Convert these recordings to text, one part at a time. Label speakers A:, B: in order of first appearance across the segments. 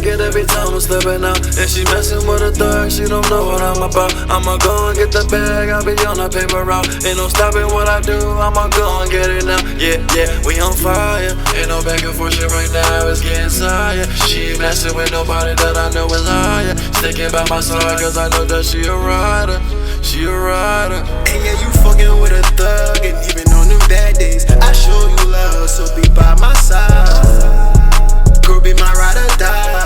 A: get every time I'm stepping out. And she messing with a thug, she don't know what I'm about. I'ma go and get the bag, I'll be on the paper route. Ain't no stopping what I do, I'ma go and get it now. Yeah, we on fire. Ain't no back and forth shit right now, it's getting tired. She ain't messing with nobody that I know is higher. Sticking by my side cause I know that she a rider. She a rider.
B: And yeah, you fucking with a thug. And even on them bad days, I show you love, so be by my side. Girl, be my ride or die.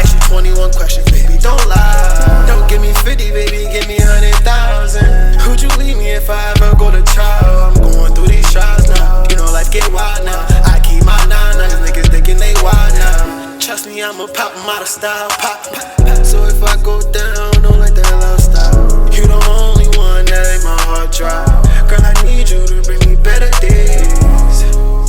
B: Ask you 21 questions, baby, don't lie. Don't give me 50, baby, give me 100,000. Would you leave me if I ever go to trial? I'm going through these trials now. You know life get wild now. I keep my 9 niggas thinking they wild now. Trust me, I'ma pop 'em out of style. Pop. So if I go down, don't like that lifestyle. You the only one that ain't my heart dry. Girl, I need you to bring me better days.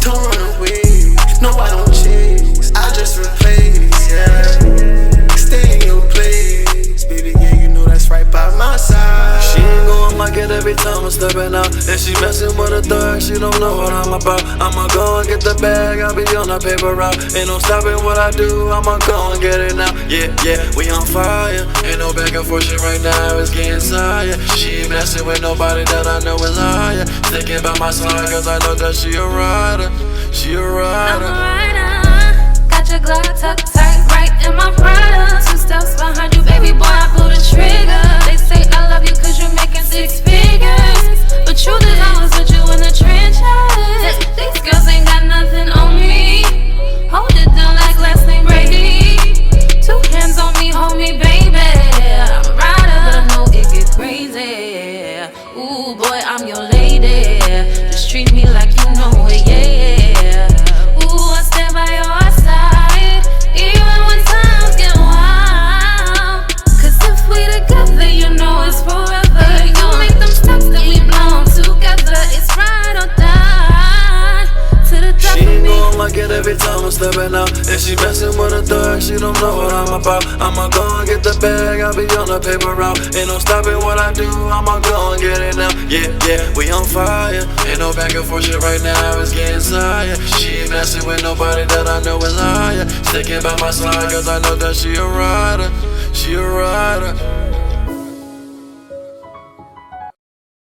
B: Don't run away, no I don't chase, I just replace, yeah. Stay in your place, baby, yeah, you know that's right by my side.
A: She ain't going like it every time I'm stepping out. And she messing with a thug, she don't know what I'm about. I'ma go and get the bag, I'll be on the paper route. Ain't no stopping what I do, I'ma go and get it now. Yeah, we on fire. Ain't no back and forth shit right now, it's getting tired. She ain't messing with nobody that I know is higher. Sticking by my side cause I know that she a rider. She a rider.
C: I'm a rider. Got your Glock tucked tight right in my Prada. 2 steps behind you, baby boy, I pull the trigger. They say I love you cause you're making 6 figures. But truth is I was with you in the trenches. These girls ain't got nothing on me. Hold it down like last name Brady. 2 hands on me, hold me, baby. I'm a rider, but I know it get crazy. Ooh, boy, I'm your lady. Just treat me like you know it, yeah. Ooh, I stand by your side, even when times get wild. Cause if we together, you know it's forever. You make them steps that we blow together. It's ride or die to the death
A: She
C: of
A: ain't
C: me.
A: going like it every time I'm stepping out. And she messing with a thug, she don't know what I'm about. I'ma go and get the bag, I'll be on the paper route. Ain't no stopping what I do, I'ma go and get it now. Yeah, we on fire. Ain't no back and forth shit right now, it's getting tired. She ain't messing with nobody that I know is higher. Sticking by my side cause I know that she a rider. She a rider.